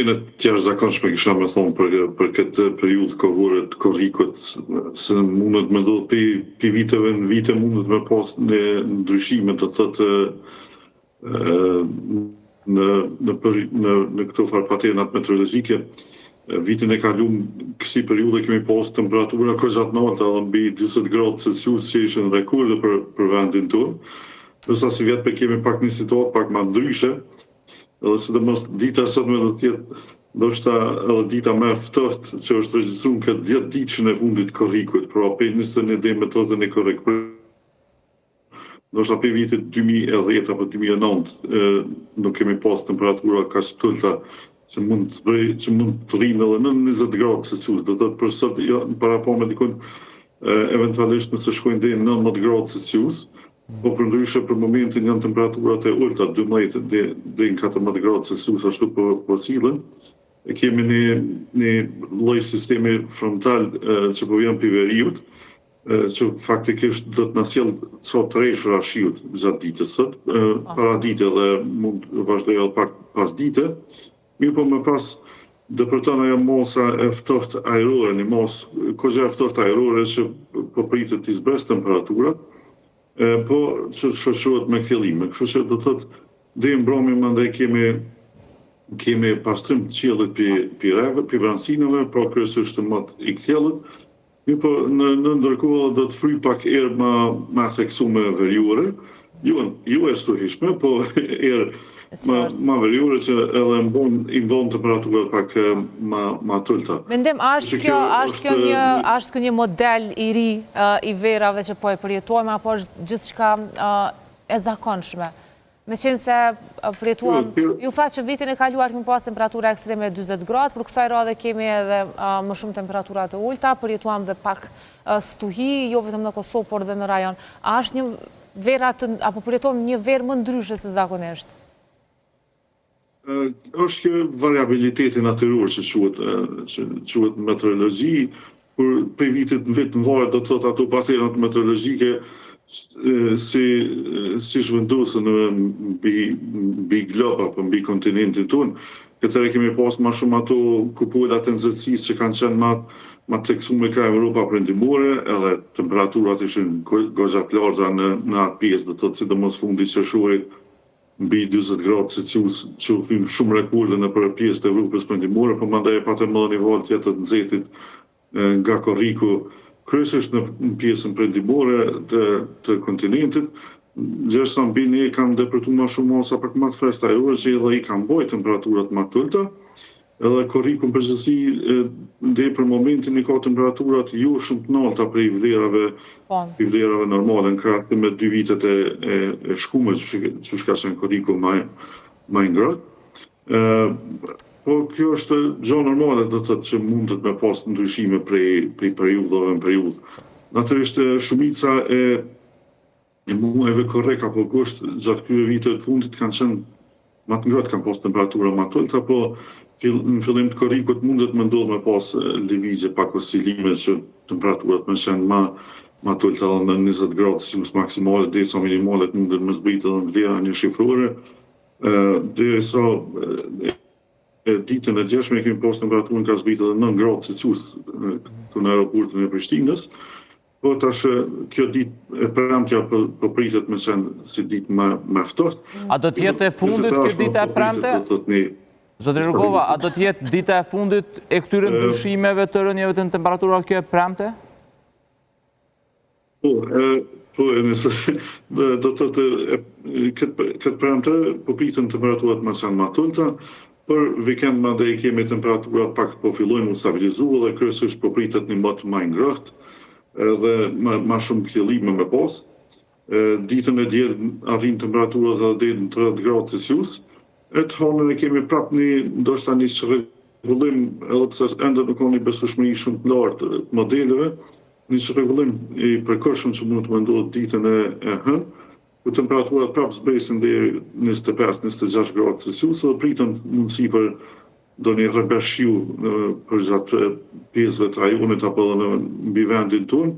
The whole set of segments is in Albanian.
Në tjerë zakonshme kisha me thonë për këtë periudhë kohore të korrikut, se mundet me do për viteve në vite mundet me pas në ndryshime të thotë në këto farë paternat meteorologjike. Vitin e kalum kësi periudhe kemi pas temperatura kozat nalta dhe mbi 20 gradë Celsius që ishën rekorde për vendin tonë. Nësa si vjetë për kemi pak një situatë pak ma ndryshe, edhe se dhe mos dita sot me do tjetë ndoshta edhe dita me ftohtë që është regjistruar këtë 10 ditëshën e fundit korrikut, pra për 21 dhe metodën e korrekt. Ndoshta për vitit 2010 apo 2009 nuk kemi pas temperatura ka stulta që mund të rrinë edhe në 20 gradë Celsius. Do të thotë për sot para po me dikun eventualisht nëse shkojnë deri në 19 gradë Celsius. Po për ndryshe për momentin janë temperaturat e ulta 12 deri në 14 gradë Celsius ashtu po sillen. E kemi një lloj sistemi frontal që po vjen për veriut, që faktikisht do të na sjell ca treshëra shiut gjatë ditës sot, para dite dhe mund të vazhdojë edhe pak pas dite. Mirë po më pas dëpërton ajo mosa e ftohtë ajrore, një mosë kozja e ftohtë ajrore që po pritet të zbres temperaturat. Po që shoqërohet me kthjellime. Kështu që do të thotë deri në mbrëmje mandej kemi pastrim të qiellit për vranësinave, pra kryesisht të mot i kthjellit. Mirë po në ndërkohë do të fry pak erë ma theksuar veriore, jo e stuhishme, po erë ma veriore që edhe i mbon temperaturat pak ma tulta. Mendim, është kjo një model i ri i verave që po e përjetojmë, apo është gjithçka e zakonshme? Me qenë se përjetuam, ju tha që vitin e kaluar kemi pas temperatura ekstreme 20 gradë, për kësaj radhe kemi edhe më shumë temperaturat e ulta, përjetuam dhe pak stuhi, jo vetëm në Kosovë, por dhe në rajon. A është një vera apo përjetojmë një verë më ndryshe se zakonisht? Është kjo variabiliteti natyror që quhet meteorologji, kur për vitit në vit në varë do të thotë ato paternat meteorologjike si zhvendosën mbi glob apo mbi kontinentin tonë. Këtëre kemi pas ma shumë ato kupolat e nxehtësisë që kanë qenë ma theksuar ka Evropa perëndimore, edhe temperaturat ishin gozat larta në atë pjesë, do të thotë sidomos fundi i qershorit mbi 40 gradë Celsius, që u thim shumë rekorde në për pjesë të Evropës perëndimore, por mandej patëm edhe një valë tjetër të nxehtit nga korriku, kryesisht në pjesën perëndimore të kontinentit, ndërsa mbi ne kanë depërtuar më shumë mosa pak më të freskëta ajrore që edhe i kanë bërë temperaturat më të ulta, edhe korriku në përgjithësi deri për momentin i ka temperaturat jo shumë të larta për vlerave normale në krahasim me 2 vitet e shkume që ka qenë korriku më i ngrohtë. Po kjo është gjë normale, do të thotë që mundet me pas ndryshime prej periudhave në periudhë. Natyrisht shumica e muajve korrek apo gusht gjatë këtyre viteve të fundit kanë qenë më të ngrohtë, kanë pas temperatura më të ulta, po në fillim të korrikut mundet me ndodhë me pas lëvizje pak oscilime që temperaturat më qenë më të ulta në 20 gradë Celsius maksimale, derisa minimale mundet me zbritë edhe në vlera një shifrore, derisa ditën e djeshme kemi pas temperaturën ka zbritë edhe 9 gradë Celsius këtu në aeroportin e Prishtinës. Po tash kjo ditë e premtja po pritet me qenë si ditë më ftohtë. A do të jetë e fundit kjo dita e premte? Zotri Rugova, a do të jetë dita e fundit e këtyre ndryshimeve të rënjeve të temperaturave kjo e premte? Po, nëse do të thotë këtë premte po priten temperaturat më qenë më të ulta. Për vikend mandej kemi temperaturat pak po fillojnë u stabilizu dhe kryesisht po pritet një më të ngrohtë dhe ma shumë kthjellime me pas. Ditën e diel arrin temperaturat deri në 30 gradë Celsius. E të hanën e kemi prap ndoshta një çrregullim, edhe pse ende nuk ka një besueshmëri shumë të lartë të modeleve, një çrregullim i përkohshëm që mund të ndodhë ditën e hënë, ku temperaturat prap zbresin deri 25-26 gradë Celsius dhe pritën mundësi për ndonjë rrebeshju për gjatë pjesëve të rajonit apo edhe mbi vendin tonë,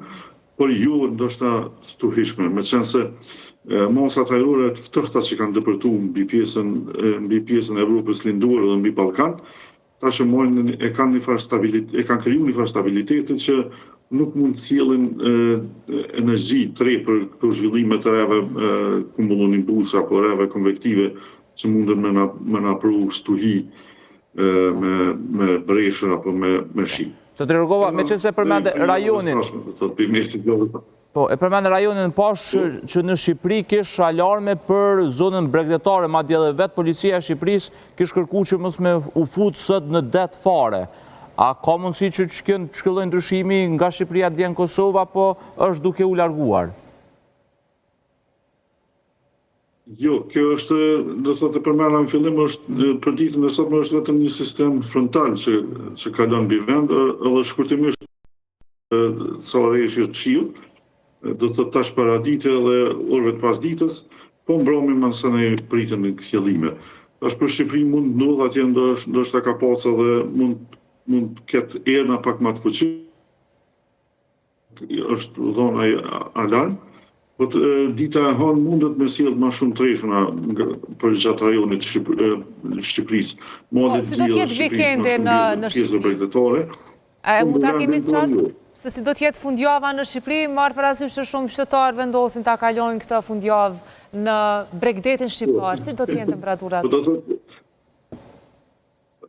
por jo ndoshta stuhishme, meqense masat ajrore të ftohta që kanë depërtuar mbi pjesën e Evropës lindore dhe mbi Ballkan tash e kanë kriju një farë stabilitetit që nuk mund të sjellin energji të re për këto zhvillime të reve kumulonimbus apo reve konvektive që mundën me na pru stuhi me breshër apo me shi. Zotri Rugova, me që se përmende rajonin, po, e përmende rajonin pash që në Shqipëri kish alarme për zonën bregdetare, madje edhe vetë policia e Shqipërisë kish kërku që mos me u fut sot në det fare. A ka mundësi që shkëlloj ndryshimi nga Shqipëria të vjen Kosovë, apo është duke u larguar? Jo, kjo është, do të përmena në fillim, për ditën e sotme është vetëm një sistem frontal që kalon mbi vend, edhe shkurtimisht salëreshje të qiu, do të tash para dite dhe orëve të pas ditës, po mbromi mëse ne pritën në kthjellime. Tash për Shqipëri mund ndodh atje ndoshta ka pas edhe mund ketë erna pak më të fuqishme, është dhona alarm, po dita e hënë mundet me sjellë më shumë treshuna për gjatë rajonit Shqipërisë. Si do t'jetë vikendi në Shqipëri? Mu ta kemi të qartë? Se si do t'jetë fundjava në Shqipëri, marrë parasysh që shumë qytetarë vendosin ta kalojnë këtë fundjavë në bregdetin shqiptar. Si do t'jenë temperaturat?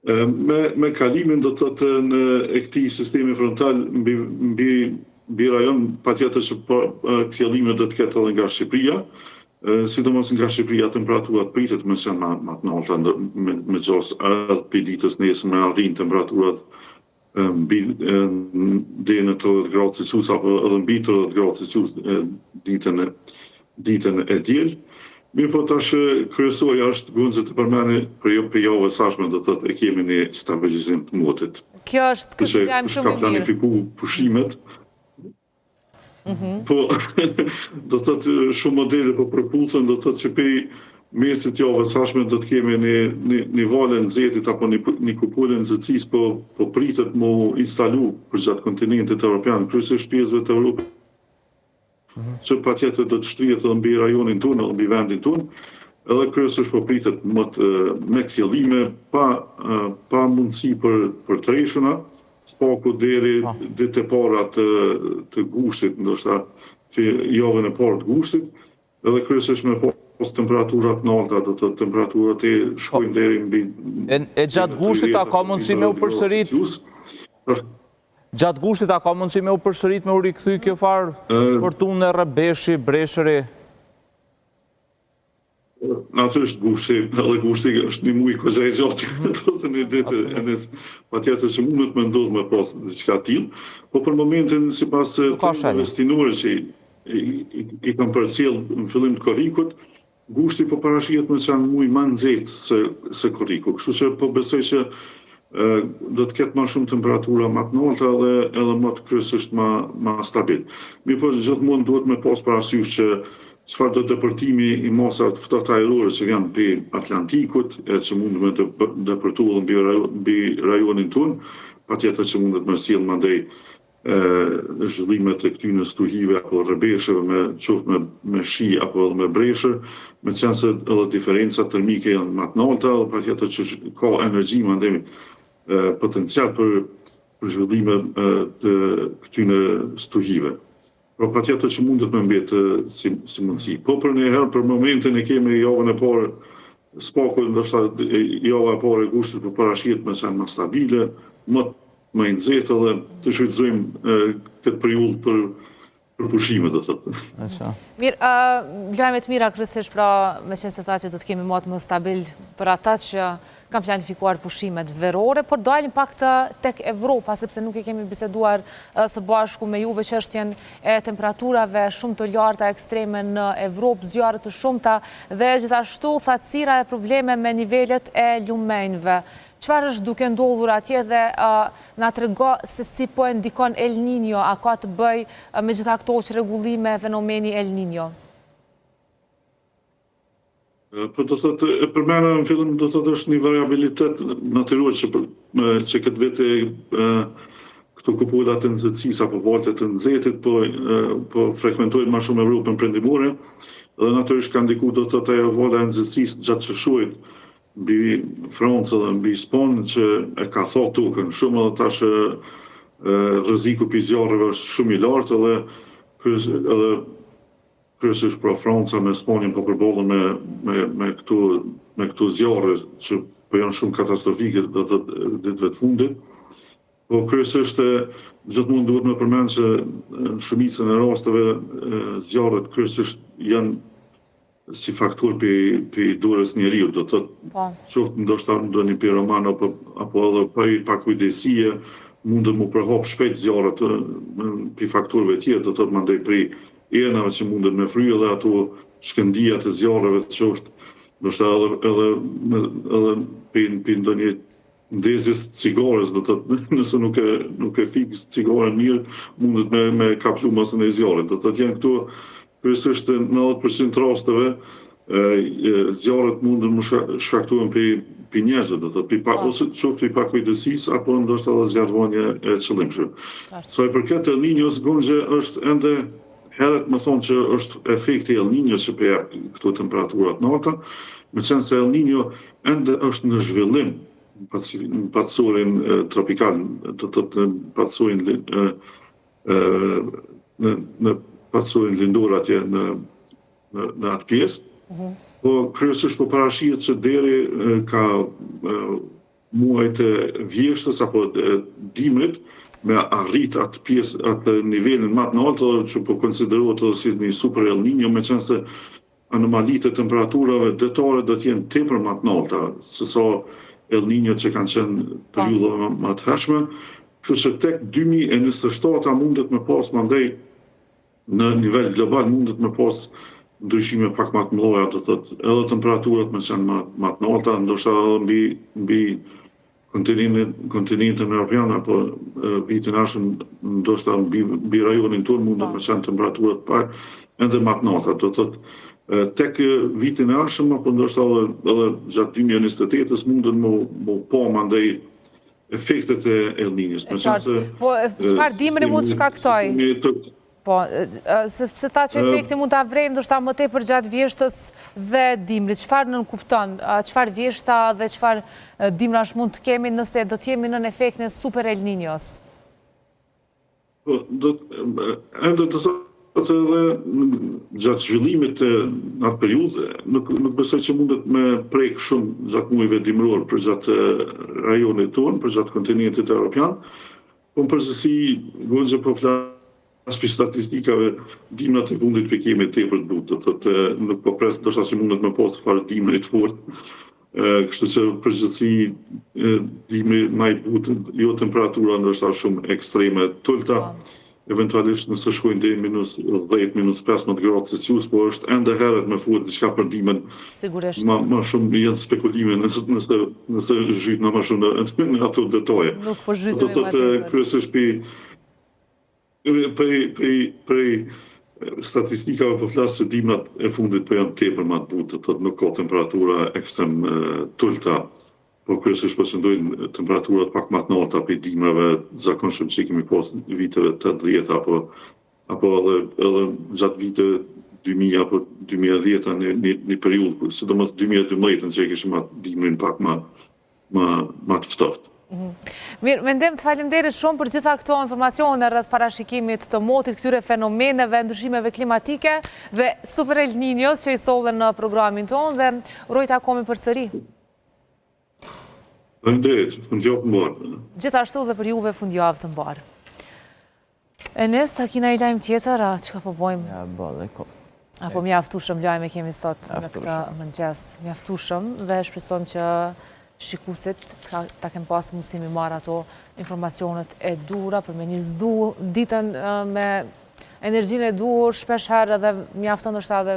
Me kalimin do të të në këtij sistemi frontal mbi rajon, patjetër që kthjellime do të ketë edhe nga Shqipëria, sidomos nga Shqipëria temperaturat pritet me qenë më të larta me gjos edhe për ditës nesër me arrin temperaturat deri në 30 gradë Celsius apo edhe mbi 30 gradë Celsius ditën e diel. Mirë po tash kryesorja është guxë të përmeni për javë sashme do të e kemi një stabilizim të motit. Kjo është kështë jam shumë ka planifiku pushimet, po do të të shumë modele po përpulsën, do të të që pej mesit javë sashme do të kemi një valë nxehtit apo një kupullë nxehtësisë po pritet mu instalu për gjatë kontinentit evropian, kryesisht pjesëve të Evropës, që patjetër do të shtrihet edhe mbi rajonin tonë, edhe mbi vendin tonë, edhe kryesisht po pritet me kthjellime pa mundësi për treshuna, spaku deri te para të gushtit, ndoshta javën e parë të gushtit, edhe kryesisht me pas temperaturat të larta, do të temperaturat e shkojnë deri mbi. E gjatë gushtit a ka mundësi me u përsërit? Gjatë gushtit a ka mundësi me u përsërit me u rikthy kjo farë fortunë e rrebeshi, breshëri? Natyrisht gushti, edhe gushti është një muj koza e gjatë, do të një ditë patjetër që mundet me ndodhë me pas diçka tillë, po për momentin sipas investinore që i kanë përcjell në fillim të korrikut, gushti po parashihet me qenë muj më nxehtë se korriku. Kështu që po besoj që do të ketë më shumë temperatura më të larta edhe më të kryesisht më stabil. Mirë po gjithmonë duhet me pas parasysh që çfarë do depërtimi i masave të ftohta ajrore që vjen për Atlantikut, që mund me depërtu edhe mbi rajonin tonë, patjetër që mundet me sjellë mandej zhvillimet të këtyre stuhive apo rrebeshëve qoftë me shi apo edhe me breshër, me qenë se edhe diferencat termike janë më të larta, edhe patjetër që ka energji mandej potencial për zhvillime të këtyre stuhive. Por patjetër që mundet me mbetë si mundësi. Po për një herë, për momentin e kemi javën e parë, spaku ndoshta java e parë e gushtit për parashihet me qenë më stabile, më nxehtë dhe të shfrytëzojmë këtë periudhë për pushime, do thotë. Mirë, lajme të mira kryesisht pra me qenë se tha që do të kemi më stabil për ata që kanë planifikuar pushimet verore, por dalim pak tek Evropa, sepse nuk e kemi biseduar së bashku me juve çështjen e temperaturave shumë të larta ekstreme në Evropë, zjarre të shumta dhe gjithashtu thatësira e probleme me nivelet e lumenjve. Çfarë është duke ndodhur atje dhe na trego se si po e ndikon El Niño, a ka të bëj me gjitha këto çrregullime fenomeni El Niño? Po do thotë, e përmena në fillim do thotë është një variabilitet natyror që këtë vete këto kupullat të nxehtësisë apo valët të nxehtit po frekuentojnë më shumë Evropën perëndimore, dhe natyrisht ka ndikuar do thotë ajo vala e nxehtësisë gjatë çëshuit mbi Francë dhe mbi Spanjë që e ka thot tukën shumë edhe tash rreziku për zjarreve është shumë i lartë edhe kryesisht pra Franca me Spanjën po përballen me këto zjarre që po janë shumë katastrofike ditëve të fundit. Po kryesisht gjithmonë duhet me përmend që në shumicën e rasteve zjarret kryesisht janë si faktor për durës njeriu, do të thotë qoftë ndoshta ndonjë piroman apo edhe pa kujdesie mundet mu përhap shpejt zjarret për faktorëve tjerë, do të thotë mandej për enave që mundet me fry edhe ato shkëndija të zjarreve të qoftë ndoshta edhe për ndonjë ndezjes cigares, do të thotë nëse nuk e fiks cigaren mirë mundet me kaplu masën e zjarrit, do të thotë janë këto kryesisht 90% rasteve zjarret mundën më shkaktohen për njerëzve, do të thotë ose qoftë për pakujdesisë apo ndoshta edhe zjarrvonje e qëllimshme. Sa i përket El Niños, Gonxhe është ende herët më thonë që është efekti El Niños që për këto temperaturat narta, me qenë se El Niño ende është në zhvillim në patësorin tropikal, do të thotë në patësorin patësorin lindor atje në atë pjesë, po kryesisht po parashihet që deri ka muajt e vjeshtës apo dimrit me arrit atë nivelin më të lartë që po konsiderohet edhe si një super El Niño, me qenë se anomalitë e temperaturave detare do të jenë tepër më të larta se sa El Niño që kanë qenë periudha më të hershme, kështu që tek 2027 mundet me pas mandej në nivel global mundet me pas ndryshime pak më të mëdha, do të thotë edhe temperaturat me qenë më të larta, ndoshta mbi kontinentin evropian apo vitin arshëm ndoshta mbi rajonin tonë mundet me qenë temperaturat pak ende më të larta, do të thotë tek vitin e arshëm apo ndoshta edhe gjatë 2028-s mundën mu pa mandej efektet e El Niños. Po çfarë dimri mund të shkaktoj? Po, se ta që efekti mund të avrejmë ndoshta më tepër gjatë vjeshtës dhe dimrit, çfarë nënkupton, çfarë vjeshta dhe çfarë dimrash mund të kemi nëse do të jemi në efektin e super El Niños? Po, ende të thotë edhe gjatë zhvillimit të atë periudhë, nuk besoj që mundet me prek shumë gjatë muajve dimror për gjatë rajonit tonë, për gjatë kontinentit evropian, po në përgjithësi Gonxhe po flas për statistikave, dimrat e fundit për kemi tepër të butë, do thotë nuk po pres ndoshta që mundet me pas fare dimri të fortë. Kështu që përgjithësi dimri më i butë, jo temperatura ndoshta shumë ekstreme tulta, eventualisht nëse shkojnë deri -10, -15 gradë Celsius, po është ende herët me fuar diçka për dimën. Sigurisht. Më shumë janë spekulime nëse zhytna më shumë në ato detaje. Nuk po zhytemi më tepër. Kryesisht prej statistikave po flas se dimrat e fundit po janë tepër më të butë, thotë nuk ka temperatura ekstrem tulta, po kryesisht po qëndrojnë temperaturat pak më të larta për dimrave zakonshëm që kemi pas viteve 80 apo edhe gjatë viteve 2000 apo 2010 një periudhë, sidomos 2012 që kishim atë dimrin pak më të ftoftë. Mirë, mendim të faleminderit shumë për gjitha këto informacione rreth parashikimit të motit, këtyre fenomeneve, ndryshimeve klimatike dhe super El Niños që i sollen në programin tonë dhe uroj takomi përsëri. Faleminderit, fundjavë të mbarë. Gjithashtu dhe për juve fundjavë të mbarë. Enes, a kina i lajmë tjetër, çka po bojmë? Ja, bëllë, Apo mjaftueshëm lajme kemi sot në këtë mëngjes, mjaftueshëm dhe shpresojmë që shikuesit ta kenë pas mundësimi marrë ato informacionet e duhura për me njëzdu ditën me energjinë e duhur, shpesh herë edhe mjafton ndoshta edhe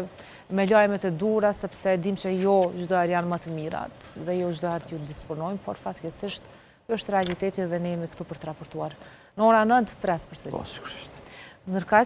me lajmet e duhura, sepse dim që jo çdo herë janë më të mirat dhe jo çdo herë ju disponojmë, por fatkeqësisht kjo është realiteti dhe ne jemi këtu për të raportuar. Në ora 9 pres përsëri. Po, sigurisht. Ndërkaq